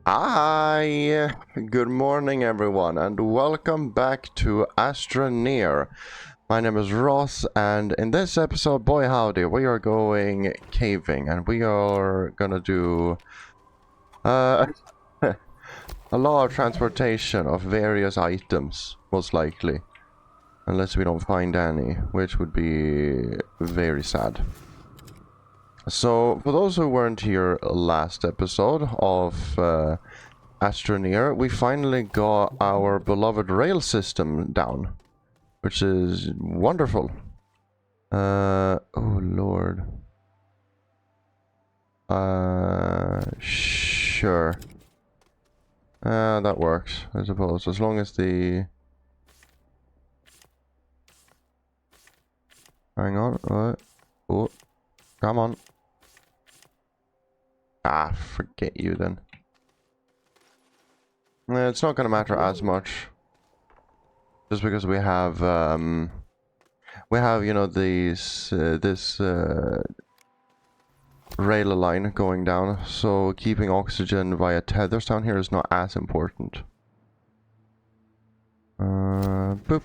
Hi, good morning everyone, and welcome back to Astroneer. My name is Ross, and in this episode, boy howdy, we are going caving, and we are gonna do a lot of transportation of various items, most likely. Unless we don't find any, which would be very sad. So, for those who weren't here last episode of Astroneer, we finally got our beloved rail system down, which is wonderful. Oh lord. Sure. That works, I suppose, as long as the... Hang on, what? Oh, come on. Ah, forget you then. It's not gonna matter as much. Just because we have, you know, this rail line going down, so keeping oxygen via tethers down here is not as important. Boop.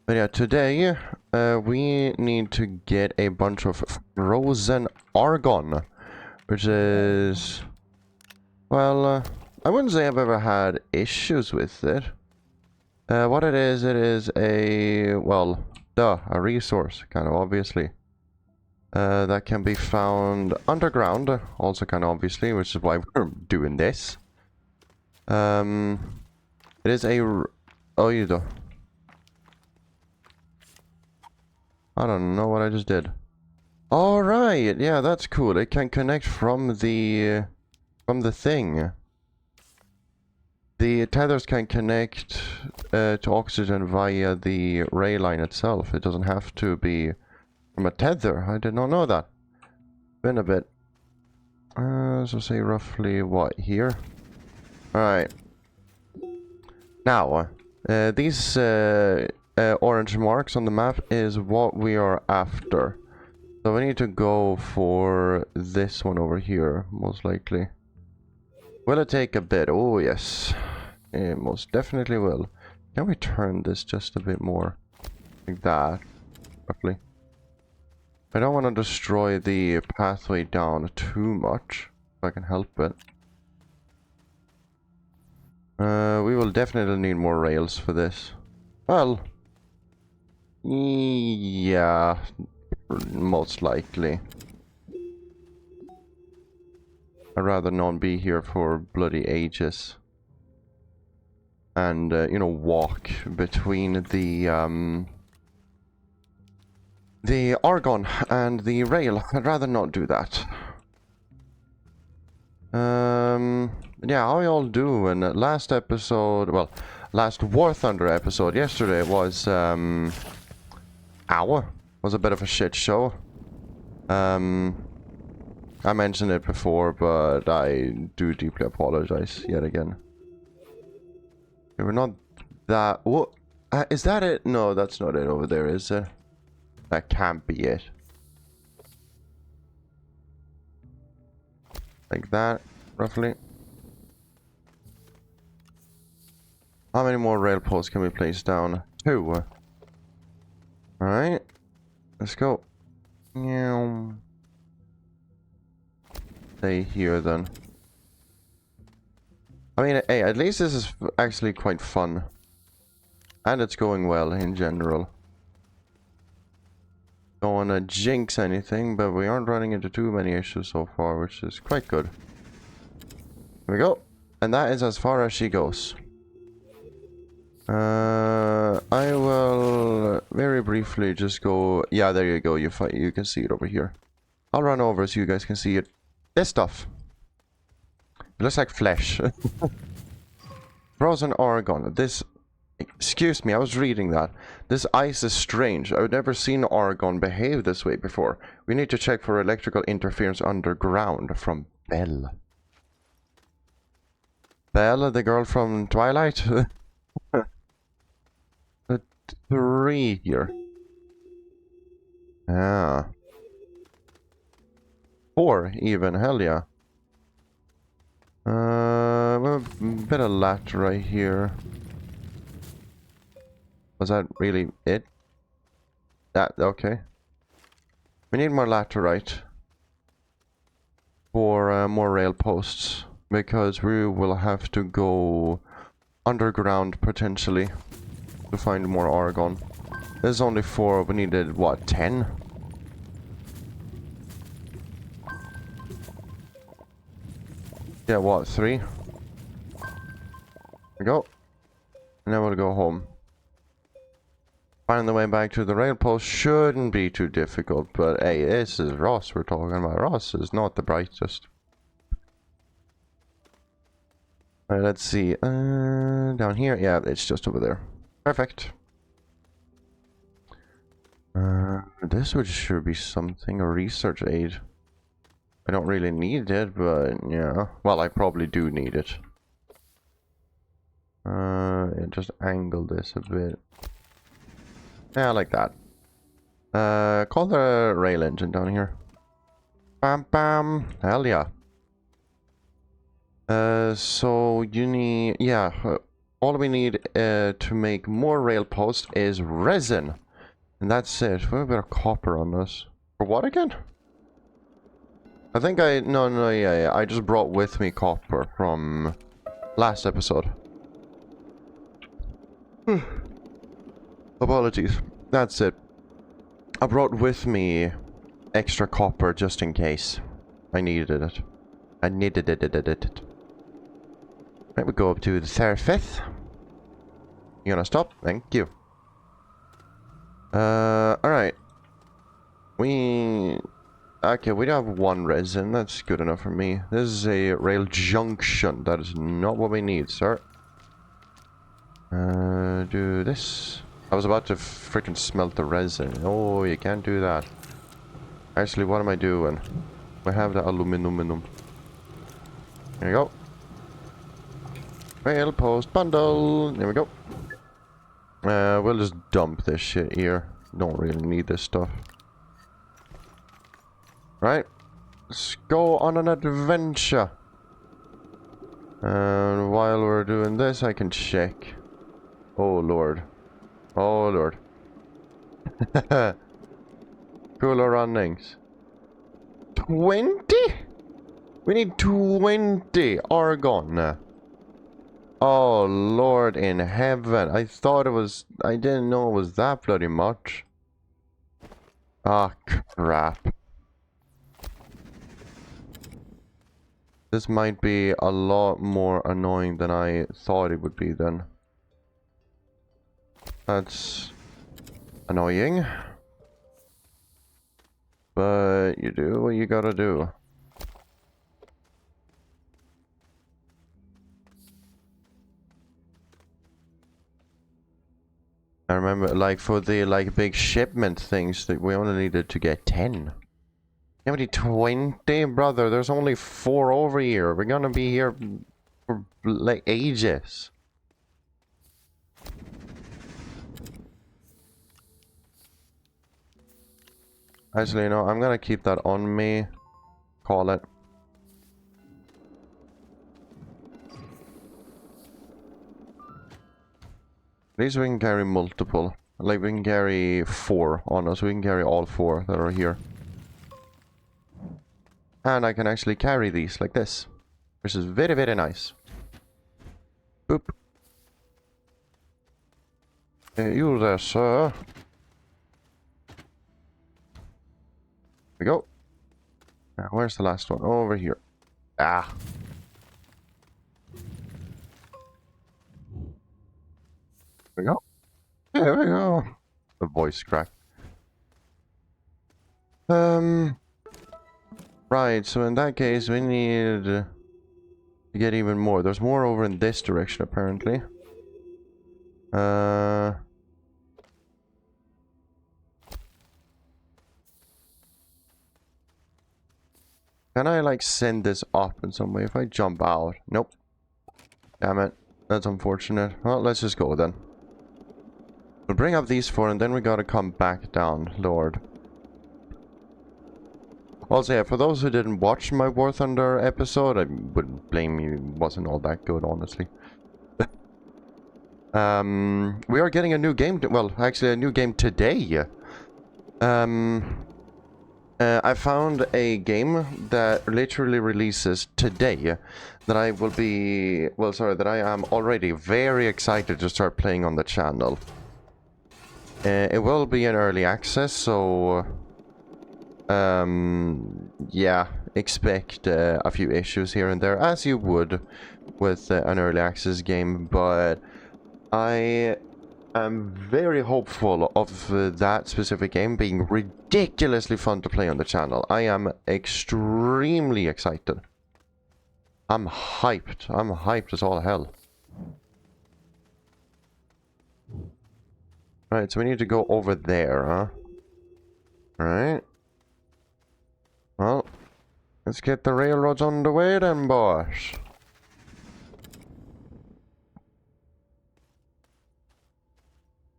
But yeah, today we need to get a bunch of frozen Argon, which is, well, I wouldn't say I've ever had issues with it. What it is a, well, a resource, kind of obviously. That can be found underground, also kind of obviously, which is why we're doing this. It is a... Oh, you do. I don't know what I just did. Alright, yeah, that's cool. It can connect from the thing. The tethers can connect to oxygen via the rail line itself. It doesn't have to be from a tether. I did not know that. Been a bit. So say roughly what, here? Alright. Now, these orange marks on the map is what we are after. So we need to go for this one over here, most likely. Will it take a bit? Oh yes. It most definitely will. Can we turn this just a bit more? Like that, roughly. I don't want to destroy the pathway down too much, if I can help it. We will definitely need more rails for this. Well, yeah, most likely. I'd rather not be here for bloody ages. And, you know, walk between the Argon and the rail. I'd rather not do that. Yeah, how y'all doing? Last episode, well, last War Thunder episode yesterday was, was a bit of a shit show. I mentioned it before, but I do deeply apologize yet again. We're not that... What? Is that it? No, that's not it over there, is it? That can't be it. Like that, roughly. How many more rail posts can we place down? 2. Alright. Let's go. Stay here then. I mean, hey, at least this is actually quite fun. And it's going well in general. Don't want to jinx anything, but we aren't running into too many issues so far, which is quite good. Here we go. And that is as far as she goes. I will very briefly just go... Yeah, there you go. You can see it over here. I'll run over so you guys can see it. This stuff. It looks like flesh. Frozen Argon. This... Excuse me, I was reading that. This ice is strange. I've never seen Argon behave this way before. We need to check for electrical interference underground. From Belle. Belle, the girl from Twilight? The 3 here. Ah. 4 even, hell yeah. bit of laterite here. Was that really it? That, okay. We need more laterite for more rail posts, because we will have to go underground potentially to find more Argon. There's only 4, we needed what, 10? Yeah, what, 3? There we go. And then we'll go home. Finding the way back to the rail post shouldn't be too difficult, but hey, this is Ross we're talking about. Ross is not the brightest. Alright, let's see. Down here? Yeah, it's just over there. Perfect. This would sure be something, a research aid. I don't really need it, but yeah. Well, I probably do need it. Yeah, just angle this a bit. Yeah, like that. Call the rail engine down here. Bam bam. Hell yeah. So you need, yeah, all we need to make more rail posts is resin. And that's it. We have a bit of copper on this. For what again? I think yeah, I just brought with me copper from last episode. Apologies. That's it. I brought with me extra copper just in case. I needed it. I needed it. Right, we go up to the surface. You gonna stop? Thank you. Alright. Okay, we have 1 resin. That's good enough for me. This is a rail junction. That is not what we need, sir. Do this. I was about to freaking smelt the resin. Oh, you can't do that. Actually, what am I doing? We have the aluminum. There you go. Rail post bundle. There we go. We'll just dump this shit here. Don't really need this stuff. Right. Let's go on an adventure. And while we're doing this, I can check. Oh, Lord. Oh, Lord. Cooler runnings. 20? We need 20 Argon. Oh, Lord in heaven. I thought it was... I didn't know it was that bloody much. Ah, crap. This might be a lot more annoying than I thought it would be then. That's annoying. But you do what you gotta do. I remember, like, for the, like, big shipment things, that we only needed to get 10. How many 20, brother? There's only 4 over here. We're gonna be here for, like, ages. Actually, you know, I'm gonna keep that on me. Call it. At least we can carry multiple. Like, we can carry 4 on us. We can carry all 4 that are here. And I can actually carry these like this. Which is very, very nice. Boop. Hey, you there, sir. There we go. Now, where's the last one? Over here. Ah. There we go. There we go. The voice crack. Right, so in that case, we need to get even more. There's more over in this direction, apparently. Can I, like, send this up in some way? If I jump out? Nope. Damn it. That's unfortunate. Well, let's just go then. We'll bring up these 4, and then we gotta come back down, Lord. Also, yeah, for those who didn't watch my War Thunder episode, I wouldn't blame you. It wasn't all that good, honestly. We are getting a new game. Well, actually, a new game today. I found a game that literally releases today that I will be... Well, sorry, that I am already very excited to start playing on the channel. It will be in early access, so... yeah, expect a few issues here and there, as you would with an early access game, but I am very hopeful of that specific game being ridiculously fun to play on the channel. I am extremely excited. I'm hyped. I'm hyped as all hell. Right, so we need to go over there, huh? Alright. Well, let's get the railroads underway then, boys.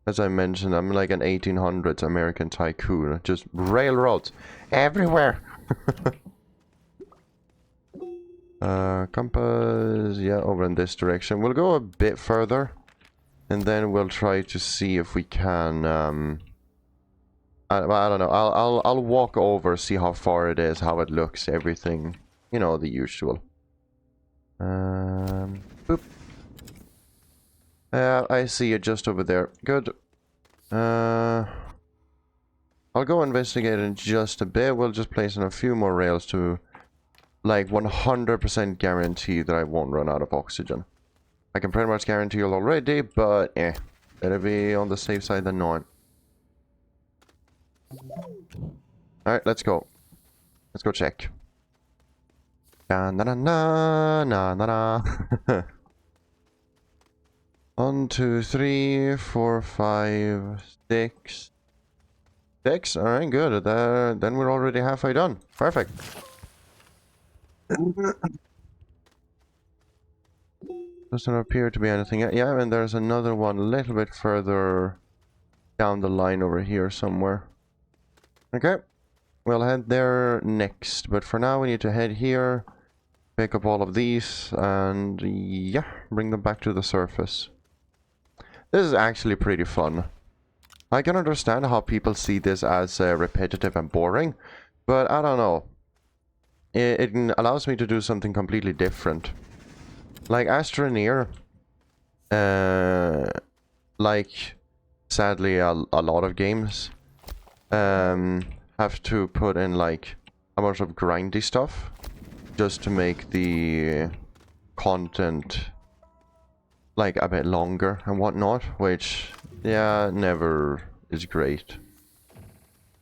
As I mentioned, I'm like an 1800s American tycoon. Just railroads everywhere. Compass, yeah, over in this direction. We'll go a bit further, and then we'll try to see if we can. I don't know. I'll walk over, see how far it is, how it looks, everything. You know, the usual. Boop. I see it just over there. Good. I'll go investigate in just a bit. We'll just place in a few more rails to, like, 100% guarantee that I won't run out of oxygen. I can pretty much guarantee it already, but better be on the safe side than not. Alright, let's go. Let's go check. Na na na na na na. 1, 2, 3, 4, 5, 6. 6? Alright, good. Then we're already halfway done. Perfect. Doesn't appear to be anything yet. Yeah, and there's another one a little bit further down the line over here somewhere. Okay. We'll head there next. But for now, we need to head here, pick up all of these, and yeah, bring them back to the surface. This is actually pretty fun. I can understand how people see this as repetitive and boring, but I don't know. It allows me to do something completely different. Like Astroneer, like sadly a lot of games have to put in like a bunch of grindy stuff just to make the content like a bit longer and whatnot, which yeah, never is great.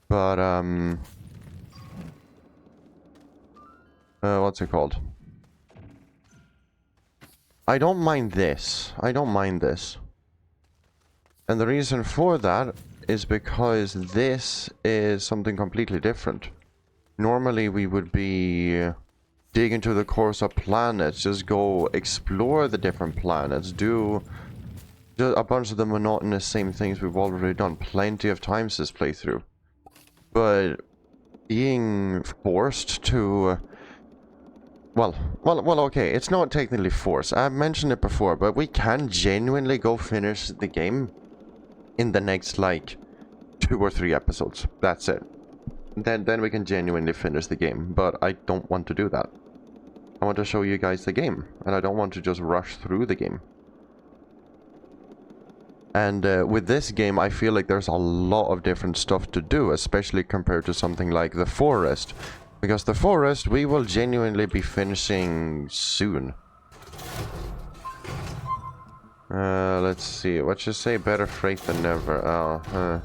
But what's it called? I don't mind this. I don't mind this. And the reason for that is because this is something completely different. Normally we would be dig into the course of planets, just go explore the different planets, do a bunch of the monotonous same things we've already done plenty of times this playthrough. But being forced to... Well, okay, it's not technically forced. I've mentioned it before, but we can genuinely go finish the game in the next, like, 2 or 3 episodes. That's it. Then we can genuinely finish the game, but I don't want to do that. I want to show you guys the game, and I don't want to just rush through the game. And with this game, I feel like there's a lot of different stuff to do, especially compared to something like The Forest. Because The Forest, we will genuinely be finishing soon. Let's see. What should say? Better freight than never. Oh,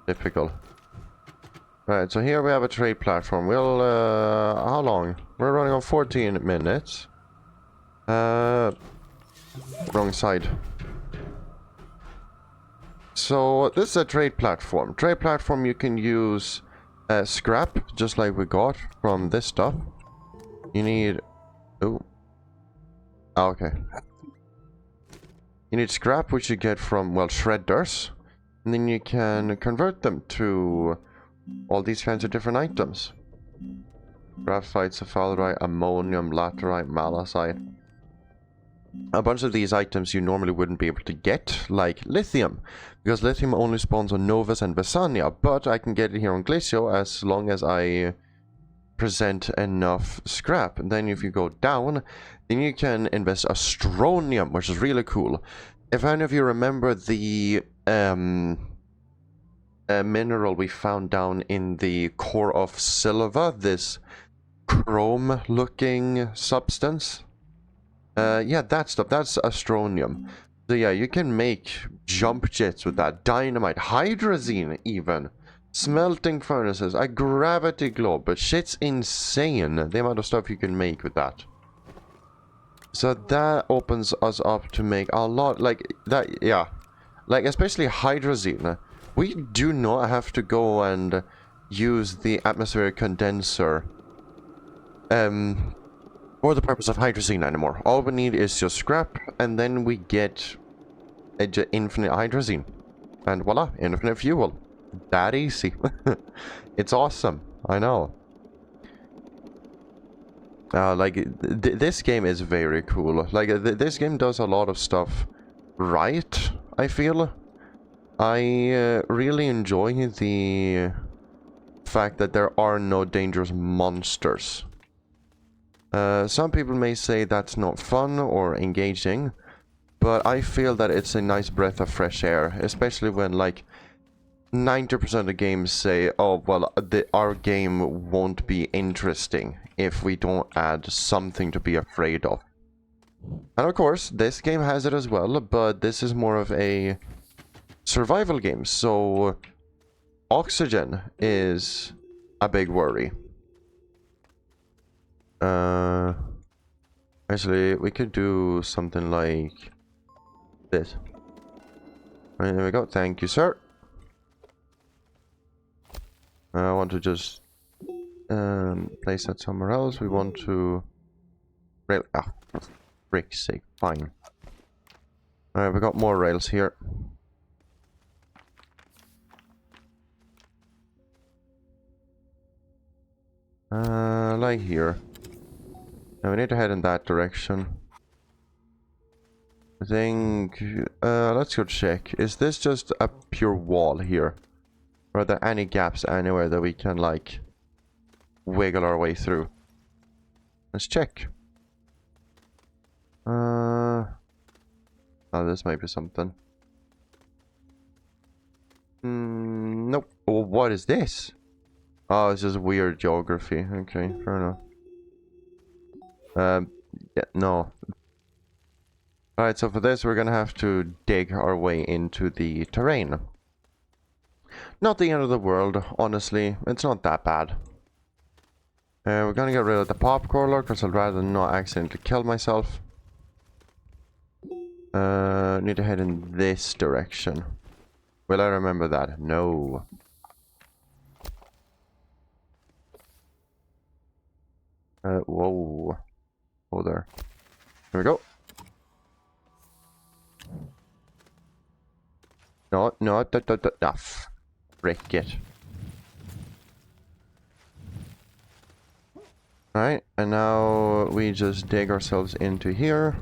typical. Right, so here we have a trade platform. We'll, how long? We're running on 14 minutes. Wrong side. So, this is a trade platform. Trade platform, you can use scrap, just like we got from this stuff. You need... Oh. Okay. You need scrap, which you get from, well, shredders. And then you can convert them to all these kinds of different items. Graphite, cephalerite, ammonium, laterite, malachite. A bunch of these items you normally wouldn't be able to get, like lithium, because lithium only spawns on Novus and Vesania, but I can get it here on Glacio as long as I present enough scrap. And then if you go down, then you can invest Astronium, which is really cool. If any of you remember the mineral we found down in the core of Silva, this chrome-looking substance, yeah, that stuff, that's Astronium. So yeah, you can make jump jets with that, dynamite, hydrazine even, smelting furnaces, a gravity globe, but shit's insane, the amount of stuff you can make with that. So that opens us up to make a lot, like, that, yeah. Like, especially hydrazine. We do not have to go and use the atmospheric condenser for the purpose of hydrazine anymore. All we need is just scrap, and then we get infinite hydrazine. And voila, infinite fuel. That easy. It's awesome. I know. Like, this game is very cool. Like, this game does a lot of stuff right, I feel. I really enjoy the fact that there are no dangerous monsters. Some people may say that's not fun or engaging, but I feel that it's a nice breath of fresh air, especially when, like, 90% of games say, oh, well, our game won't be interesting if we don't add something to be afraid of. And of course, this game has it as well, but this is more of a survival game, so oxygen is a big worry. Actually, we could do something like this. Right, there we go. Thank you, sir. I want to just place that somewhere else. We want to... Rail... Ah, for frick's sake. Fine. Alright, we got more rails here. Like here. Now we need to head in that direction. I think... let's go check. Is this just a pure wall here? Or are there any gaps anywhere that we can, like, wiggle our way through? Let's check. Oh, this might be something. Nope. Oh, what is this? Oh, it's just weird geography. Okay, fair enough. Yeah, no. Alright, so for this we're gonna have to dig our way into the terrain. Not the end of the world, honestly. It's not that bad. We're gonna get rid of the popcorn because I'd rather not accidentally kill myself. Need to head in this direction. Will I remember that? No. Whoa. Oh, there. Here we go. No, frick it. Alright, and now we just dig ourselves into here.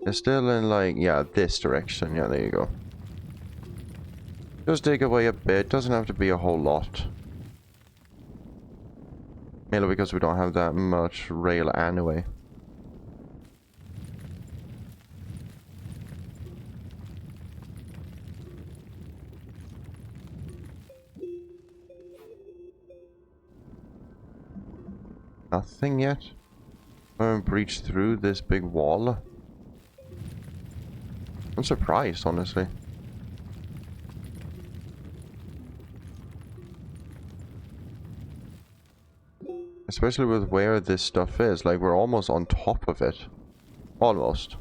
It's still in, like, yeah, this direction. Yeah, there you go. Just dig away a bit. Doesn't have to be a whole lot. Mainly because we don't have that much rail anyway. Nothing yet? I haven't breached through this big wall. I'm surprised, honestly. Especially with where this stuff is. Like, we're almost on top of it. Almost.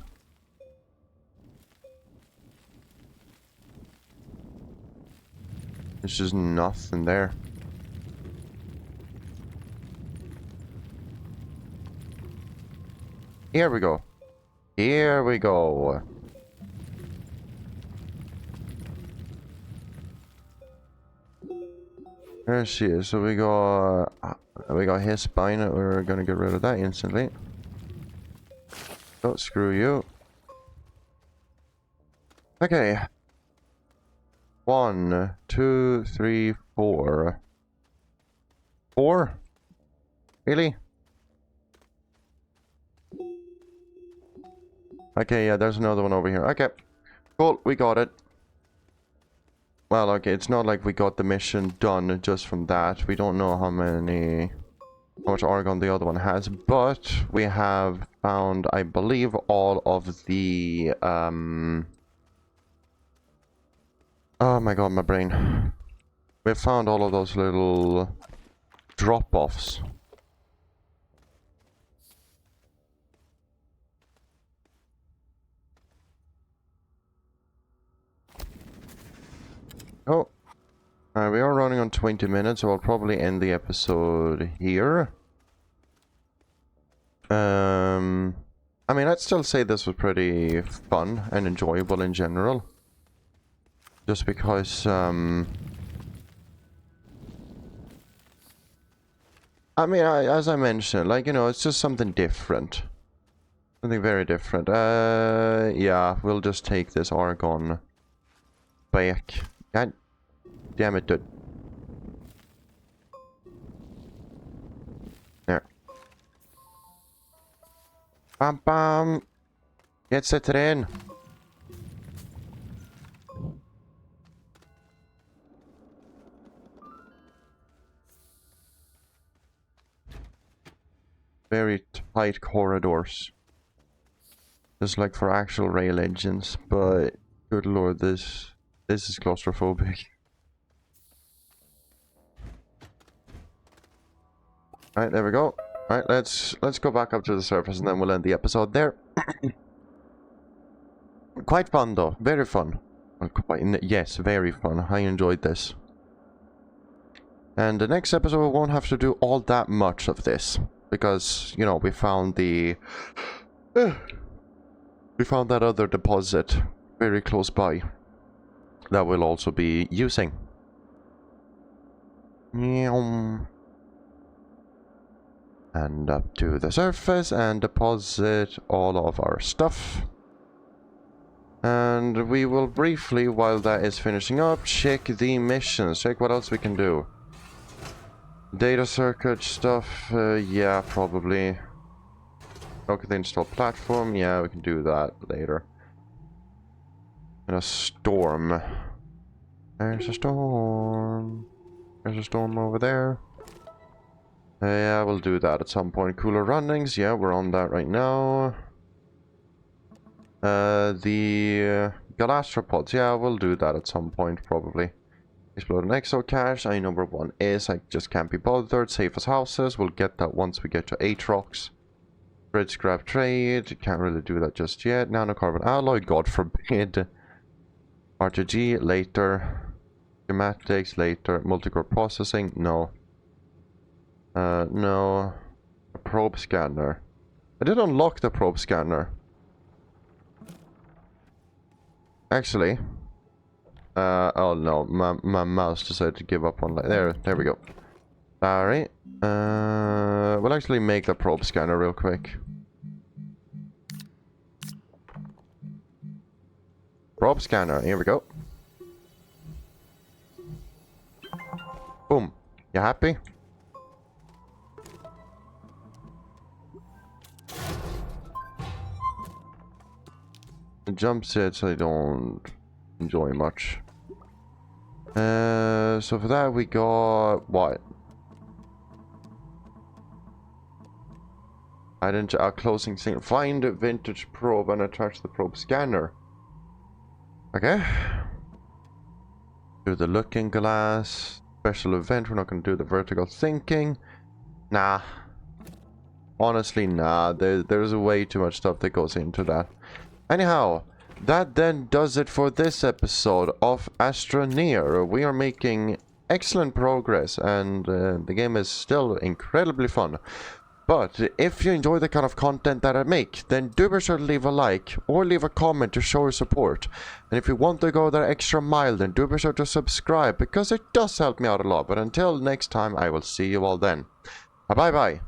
There's just nothing there. Here we go. Here we go. There she is. So we got his spine. We're gonna get rid of that instantly. Oh, screw you. Okay. 1, 2, 3, 4. 4? Really? Okay, yeah, there's another one over here. Okay. Cool, we got it. Well, okay, it's not like we got the mission done just from that. We don't know how much Argon the other one has, but we have found, I believe, all of the, oh my god, my brain. We found all of those little drop-offs. Oh, we are running on 20 minutes, so I'll probably end the episode here. I mean, I'd still say this was pretty fun and enjoyable in general. Just because, I mean, as I mentioned, like, you know, it's just something different. Something very different. Yeah, we'll just take this Argon back. God damn it, dude. There. Bam bam! Get set in! Very tight corridors. Just like for actual rail engines, but good lord, this is claustrophobic. Alright, there we go. Alright, let's go back up to the surface and then we'll end the episode there. Quite fun though, very fun. Well, yes, very fun. I enjoyed this. And the next episode we won't have to do all that much of this. Because, you know, we found the... we found that other deposit very close by. That we'll also be using. And up to the surface and deposit all of our stuff. And we will briefly, while that is finishing up, check the missions. Check what else we can do. Data circuit stuff, yeah, probably. Okay, the install platform, yeah, we can do that later. And a storm. There's a storm. There's a storm over there. Yeah, we'll do that at some point. Cooler runnings, yeah, we're on that right now. The Galastropods, yeah, we'll do that at some point, probably. Explode an exo cache, I know where one is, I just can't be bothered. Safe as houses, we'll get that once we get to Aatrox. Grid scrap trade, can't really do that just yet. Nanocarbon alloy, god forbid. RTG, later. Schematics, later. Multicore processing, no. No. A probe scanner. I did unlock the probe scanner. Actually. Oh no, my mouse decided to give up on that. There we go. Sorry. We'll actually make the probe scanner real quick. Probe scanner, here we go. Boom. You happy? The jump sets I don't enjoy much. So for that we got what? Our closing signal. Find a vintage probe and attach the probe scanner. Okay. Do the looking glass. Special event. We're not going to do the vertical thinking. Nah. Honestly, nah. There's way too much stuff that goes into that. Anyhow, that then does it for this episode of Astroneer. We are making excellent progress and the game is still incredibly fun. But if you enjoy the kind of content that I make, then do be sure to leave a like or leave a comment to show your support. And if you want to go that extra mile, then do be sure to subscribe, because it does help me out a lot. But until next time, I will see you all then. Bye bye.